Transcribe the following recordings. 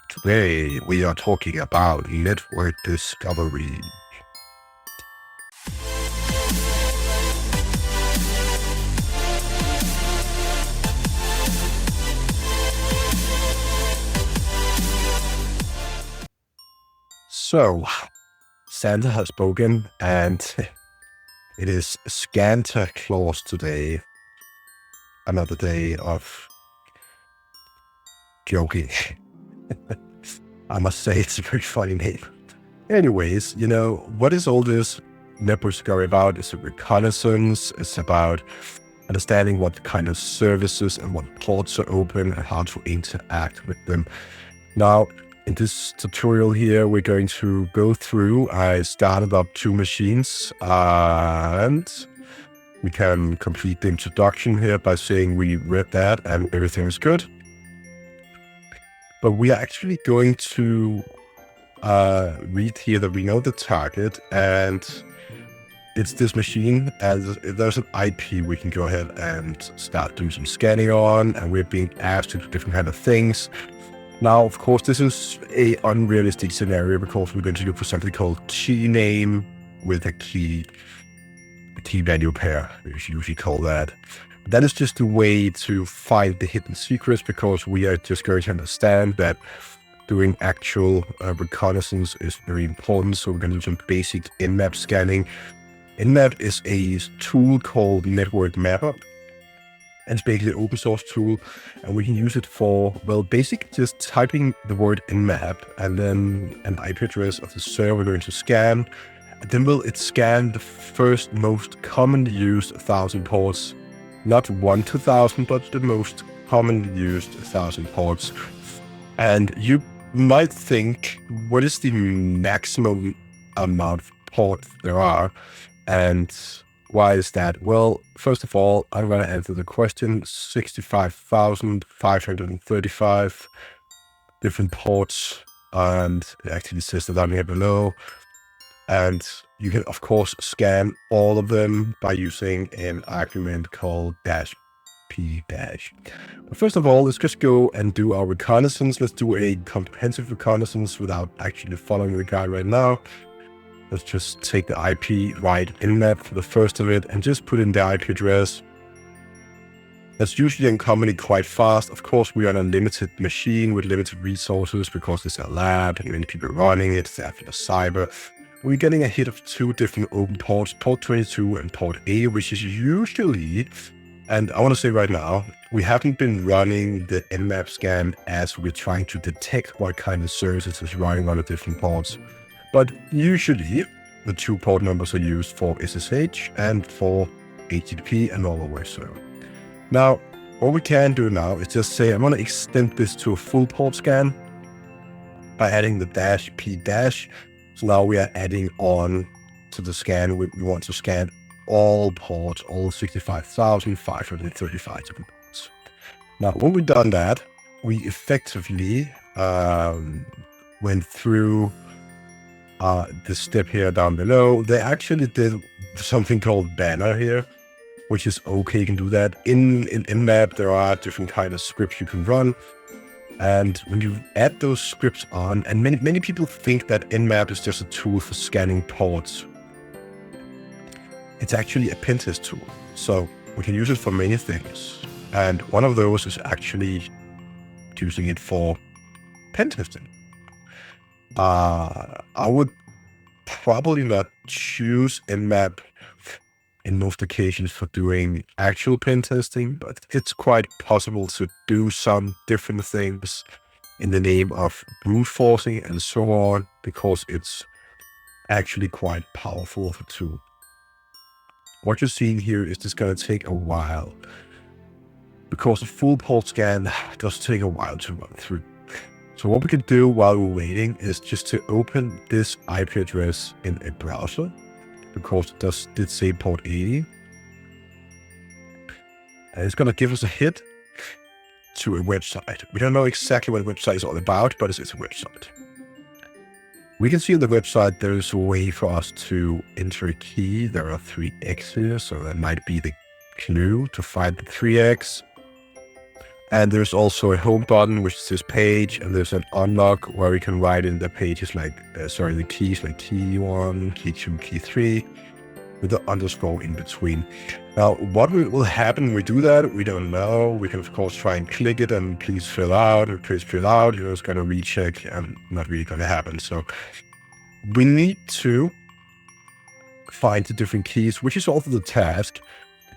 Today we are talking about network discovery. So, Santa has spoken, and it is Santa Claus today. Another day of joking. I must say it's a very funny name. Anyways, what is all this network discovery about? It's a reconnaissance. It's about understanding what kind of services and what ports are open and how to interact with them. Now, in this tutorial here, we're going to go through. I started up 2 machines, and we can complete the introduction here by saying we read that and everything is good. But we are actually going to read here that we know the target, and it's this machine, and there's an IP we can go ahead and start doing some scanning on, and we're being asked to do different kind of things. Now, of course, this is a unrealistic scenario because we're going to look for something called key name with a key value pair, we usually call that. That is just a way to find the hidden secrets, because we are just going to understand that doing actual reconnaissance is very important. So we're going to do some basic Nmap scanning. Nmap is a tool called Network Mapper. And it's basically an open source tool, and we can use it for, well, basically just typing the word Nmap and then an IP address of the server we're going to scan. And then it scan the first most commonly used 1,000 ports, not 1 to 1,000, but the most commonly used 1,000 ports. And you might think, what is the maximum amount of ports there are? And why is that? Well, first of all, I'm going to answer the question. 65,535 different ports, and it actually says that down here below. And you can, of course, scan all of them by using an argument called -p-. But first of all, let's just go and do our reconnaissance. Let's do a comprehensive reconnaissance without actually following the guide right now. Let's just take the IP right Nmap for the first of it and just put in the IP address. That's usually and commonly quite fast. Of course, we are on a limited machine with limited resources because it's a lab and many people running it. It's after the cyber. We're getting a hit of 2 different open ports, port 22 and port A, which is usually, and I want to say right now, we haven't been running the Nmap scan as we're trying to detect what kind of services is running on the different ports. But usually, the 2 port numbers are used for SSH and for HTTP and normal web server. Now, what we can do now is just say, I'm going to extend this to a full port scan by adding the -p-. So now we are adding on to the scan. We want to scan all ports, all 65,535 different ports. Now, when we've done that, we effectively went through the step here down below. They actually did something called banner here, which is okay, you can do that. In Nmap, there are different kind of scripts you can run. And when you add those scripts on, and many people think that Nmap is just a tool for scanning ports. It's actually a pen test tool. So we can use it for many things. And one of those is actually using it for pen testing. I would probably not choose Nmap in most occasions for doing actual pen testing, but it's quite possible to do some different things in the name of brute forcing and so on, because it's actually quite powerful of a tool. What you're seeing here is just going to take a while, because a full port scan does take a while to run through. So what we can do while we're waiting is just to open this IP address in a browser, because it did say port 80. And it's going to give us a hit to a website. We don't know exactly what the website is all about, but it's a website. We can see on the website there's a way for us to enter a key. There are 3x here, so that might be the clue to find the 3x. And there's also a home button, which is this page, and there's an unlock where we can write in the pages like, the keys like key 1, key 2, key 3, with the underscore in between. Now, what will happen when we do that, we don't know. We can, of course, try and click it and please fill out, or please fill out. It's going to recheck and not really going to happen. So we need to find the different keys, which is also the task.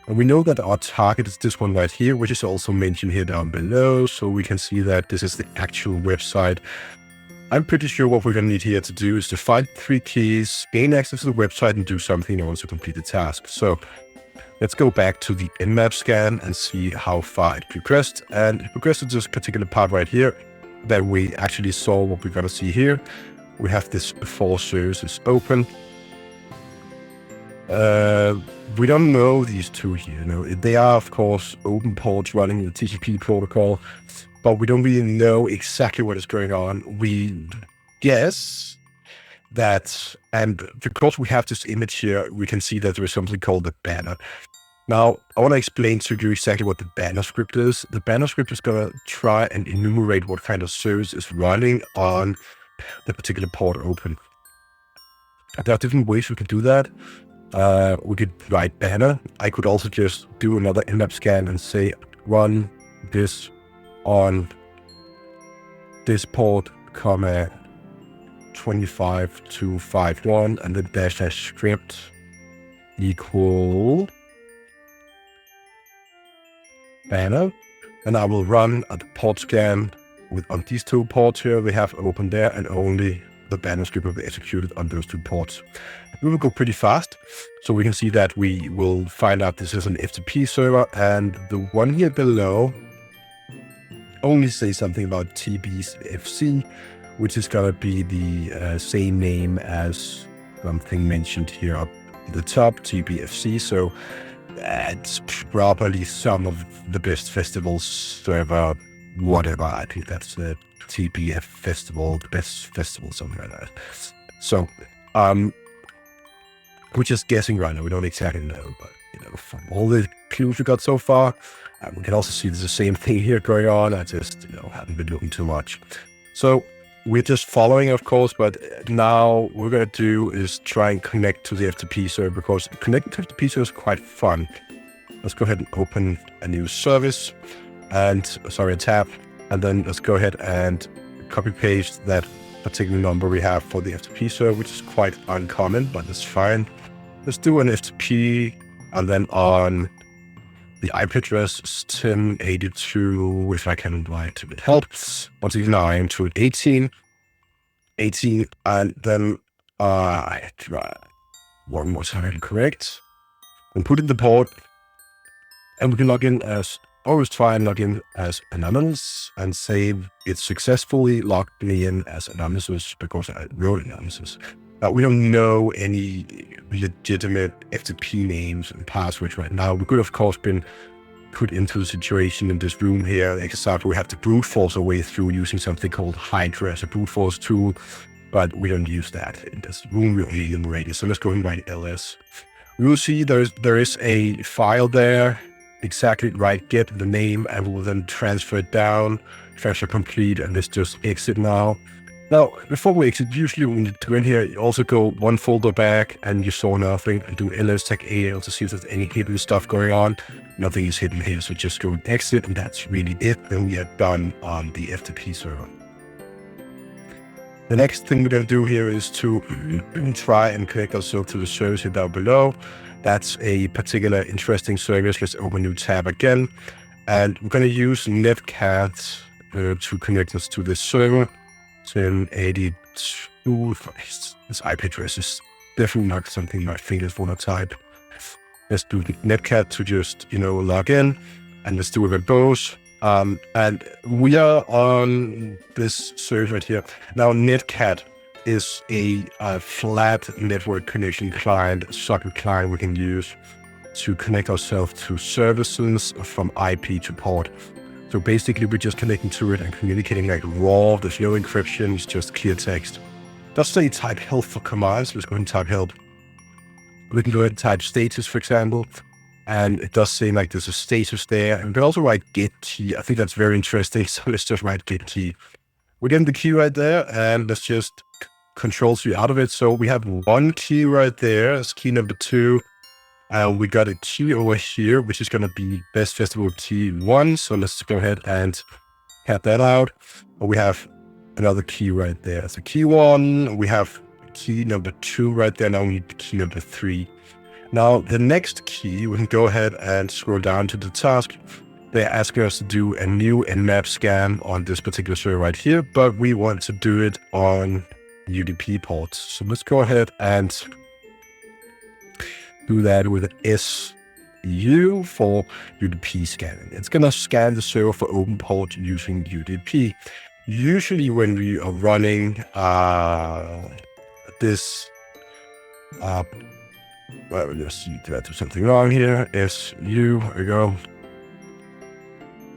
And we know that our target is this one right here, which is also mentioned here down below. So we can see that this is the actual website. I'm pretty sure what we're going to need here to do is to find 3 keys, gain access to the website, and do something in order to complete the task. So let's go back to the Nmap scan and see how far it progressed. And it progressed to this particular part right here that we actually saw what we're going to see here. We have this 4 services open. We don't know these 2 here. They are, of course, open ports running the TCP protocol, but we don't really know exactly what is going on. We guess that, and because we have this image here, we can see that there is something called the banner. Now, I want to explain to you exactly what the banner script is. The banner script is going to try and enumerate what kind of service is running on the particular port open. There are different ways we can do that. We could write banner. I could also just do another Nmap scan and say run this on this port, 25251, and then -- script equal banner. And I will run a port scan on these 2 ports here we have open there, and only the banner script will be executed on those 2 ports. We will go pretty fast, so we can see that we will find out this is an FTP server, and the one here below only says something about TBFC, which is going to be the same name as something mentioned here up at the top, TBFC. So it's probably some of the best festivals server, whatever. I think that's the TBF festival, the best festival, something like that. So, we're just guessing right now. We don't exactly know, but from all the clues we got so far, we can also see there's the same thing here going on. I just, haven't been looking too much. So we're just following, of course, but now what we're going to do is try and connect to the FTP server, because connecting to the FTP server is quite fun. Let's go ahead and open a new service a tab, and then let's go ahead and copy paste that particular number we have for the FTP server, which is quite uncommon, but it's fine. Let's do an FTP, and then on the IP address is 1082, if I can write it helps, 169 to 18, and then I try one more time, correct, and put in the port, and we can log in as, always try and log in as anonymous and say it successfully logged me in as anonymous because I wrote anonymous. We don't know any legitimate FTP names and passwords right now. We could, of course, been put into the situation in this room here. Example, we have to brute force our way through using something called Hydra as a brute force tool, but we don't use that in this room. We only enumerate it. So let's go and write ls. We will see there is a file there, exactly right, get the name, and we will then transfer it down, transfer complete, and let's just exit now. Now, before we exit, usually we need to go in here, you also go one folder back, and you saw nothing, and do ls tech al to see if there's any hidden stuff going on. Nothing is hidden here, so just go and exit, and that's really it. Then we are done on the FTP server. The next thing we're going to do here is to try and connect ourselves to the service here down below. That's a particular interesting service. Let's open a new tab again, and we're going to use Netcat to connect us to this server. 1082. This IP address is definitely not something my fingers want to type. Let's do the Netcat to just, log in, and let's do it with both. And we are on this server right here. Now, Netcat is a flat network connection client, a socket client we can use to connect ourselves to services from IP to port. So basically, we're just connecting to it and communicating like raw. There's no encryption, it's just clear text. Let's say type help for commands. Let's go ahead and type help. We can go ahead and type status, for example. And it does seem like there's a status there. And we can also write get key. I think that's very interesting. So let's just write get key. We're getting the key right there, and let's just Control-C out of it. So we have one key right there. That's key number 2. We got a key over here, which is going to be best festival key 1. So let's go ahead and have that out. We have another key right there. So key 1. We have key number 2 right there. Now we need key number 3. Now the next key, we can go ahead and scroll down to the task. They're asking us to do a new Nmap scan on this particular server right here, but we want to do it on UDP ports. So let's go ahead and do that with an SU for UDP scanning. It's going to scan the server for open port using UDP. Usually when we are running this, well, let's see, did I do something wrong here? SU, there we go.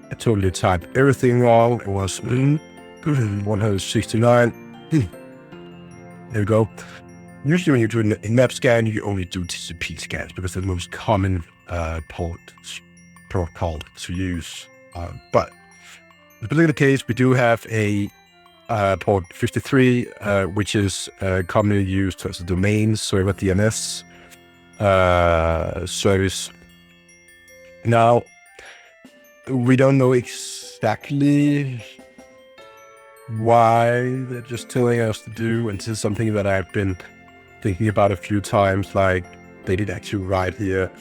I totally typed everything wrong. It was 169. There we go. Usually when you do an Nmap scan, you only do TCP scans because they're the most common port protocol to use. But in this particular case, we do have a port 53, which is commonly used as a domain server DNS service. Now, we don't know exactly why they're just telling us to do, and this is something that I've been thinking about a few times, like they did actually write here,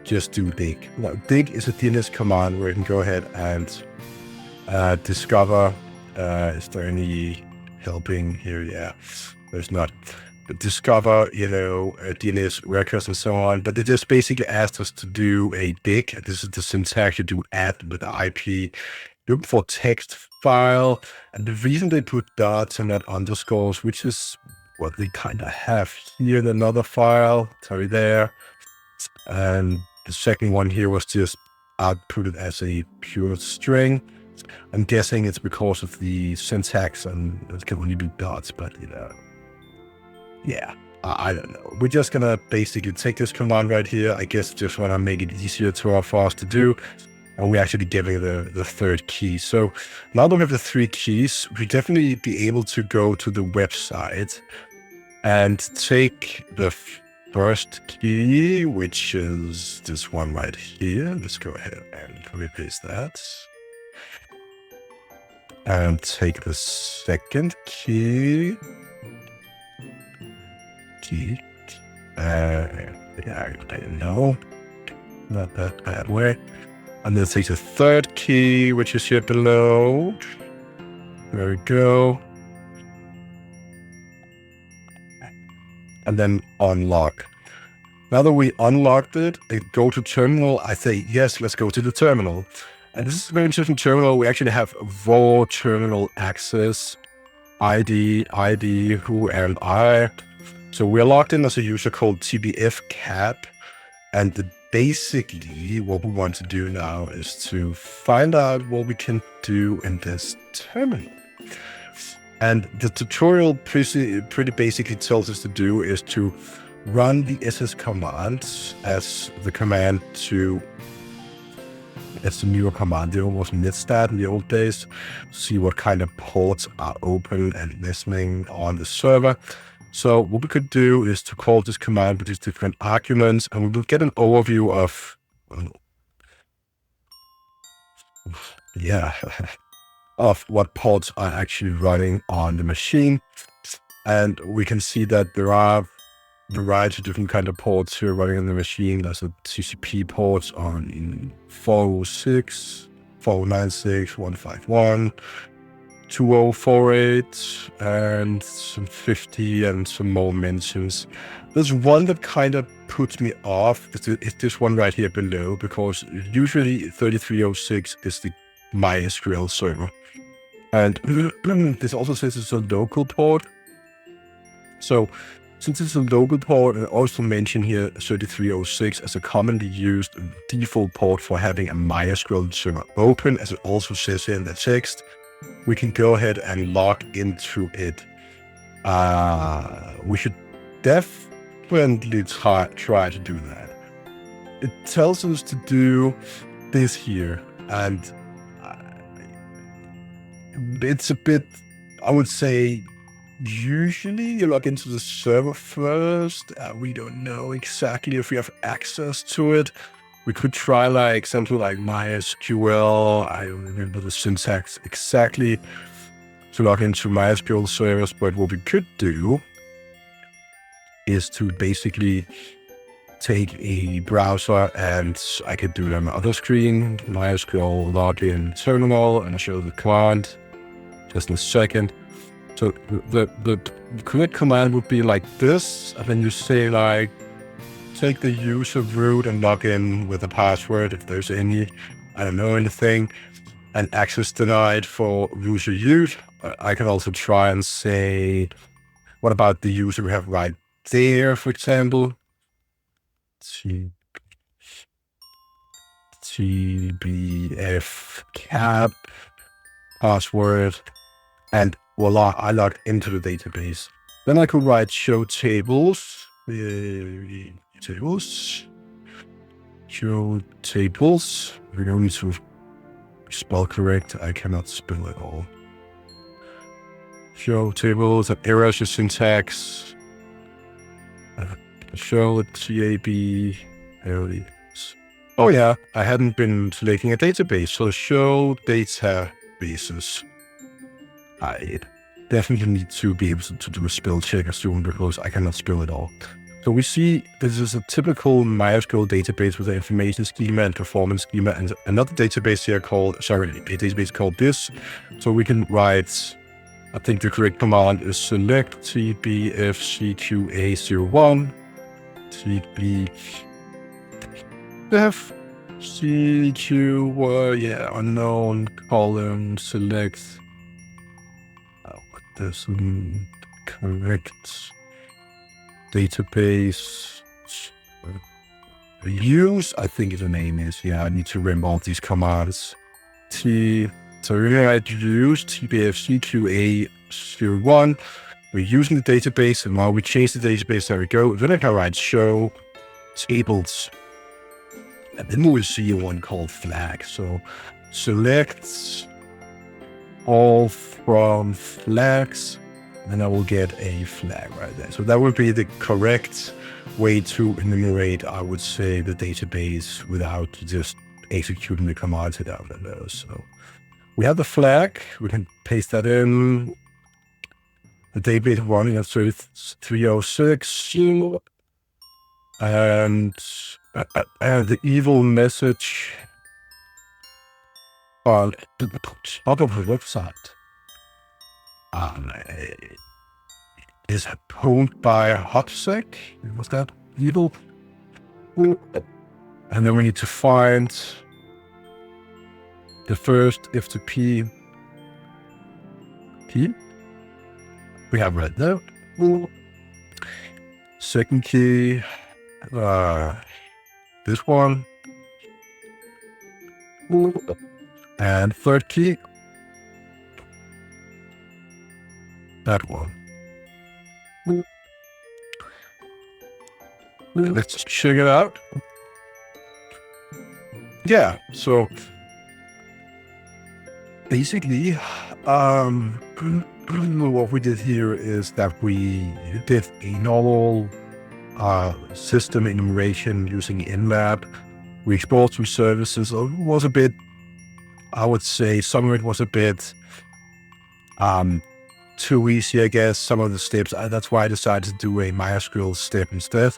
just do dig. Now, dig is a DNS command where you can go ahead and discover, is there any helping here? Yeah, there's not. But discover, DNS records and so on. But they just basically asked us to do a dig. This is the syntax. You do add with the IP. Look for text file. And the reason they put dots and not underscores, which is what they kind of have here in another file. Sorry there. And the second one here was just outputted as a pure string. I'm guessing it's because of the syntax and it can only be dots, but yeah, I don't know. We're just going to basically take this command right here. I guess just want to make it easier for us to do. And we're actually giving the third key. So now that we have the 3 keys, we definitely be able to go to the website and take the first key, which is this one right here. Let's go ahead and copy-paste that. And take the second key. Yeah, I don't know. Not that bad way. And then take the third key, which is here below. There we go. And then unlock. Now that we unlocked it, go to terminal. I say, yes, let's go to the terminal. And this is a very interesting terminal. We actually have raw terminal access, ID, who, and I. So we're logged in as a user called tbfcap, and basically what we want to do now is to find out what we can do in this terminal. And the tutorial pretty basically tells us to do is to run the ss command as the command to, as the newer command. There was netstat in the old days, see what kind of ports are open and listening on the server. So what we could do is to call this command with these different arguments, and we will get an overview of, of what ports are actually running on the machine. And we can see that there are a variety of different kind of ports here running on the machine. There's a TCP ports on 406, 496, 151, 2048, and some 50 and some more mentions. There's one that kind of puts me off. It's this one right here below, because usually 3306 is the MySQL server. And this also says it's a local port. So since it's a local port, and also mention here 3306 as a commonly used default port for having a MySQL server open, as it also says here in the text, we can go ahead and log into it. We should definitely try to do that. it tells us to do this here. And it's a bit, I would say, usually you log into the server first. We don't know exactly if we have access to it. We could try like something like MySQL. I don't remember the syntax exactly to log into MySQL servers, but what we could do is to basically take a browser, and I could do it on the other screen, MySQL login terminal, and I'll show the command just in a second. So the correct command would be like this, and then you say like, take the user root and log in with a password if there's any, I don't know anything, and access denied for user use. I can also try and say, what about the user we have right there, for example? TBF cap password, and voila, I logged into the database. Then I could write show tables, show tables. We don't need to spell correct. I cannot spell it all. Show tables, and errors your syntax. Show TAB. There it is. Oh yeah, I hadn't been selecting a database, so show databases. I definitely need to be able to do a spell check soon because I cannot spell it all. So we see this is a typical MySQL database with an information schema and performance schema, and another database here called, a database called this. So we can write, I think the correct command is select TBFCQA01, TBFCQ, unknown column, select, what this correct database use, I think the name is. Yeah, I need to remember all these commands. So we're going to write use TBFCQA01. We're using the database, and while we change the database, there we go. Then I can write show tables. And then we'll see one called flag. So select all from flags, and I will get a flag right there. So that would be the correct way to enumerate, I would say, the database without just executing the commands without those. So we have the flag. We can paste that in. The database running at 306, and the evil message on the top of the website is owned by HotSec. Was that evil? And then we need to find the first FTP key. We have right there. Second key, this one. And third key, that one. Let's check it out. Yeah, so basically, what we did here is that we did a normal system enumeration using Nmap. We explored some services. It was a bit, I would say, some of it was a bit too easy, I guess, some of the steps. That's why I decided to do a MySQL step instead.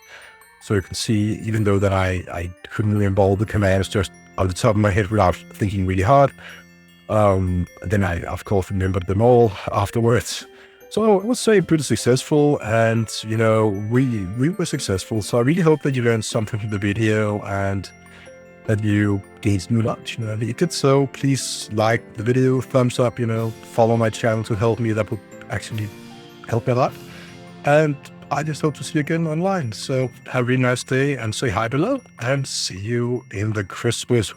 So you can see, even though that I couldn't remember all the commands just on the top of my head without thinking really hard, then I, of course, remembered them all afterwards. So I would say pretty successful, and, you know, we were successful. So I really hope that you learned something from the video and that you gained new knowledge. You know, if you did so, please like the video, thumbs up, you know, follow my channel to help me. That would actually help me a lot. And I just hope to see you again online. So have a really nice day, and say hi below, and see you in the Christmas.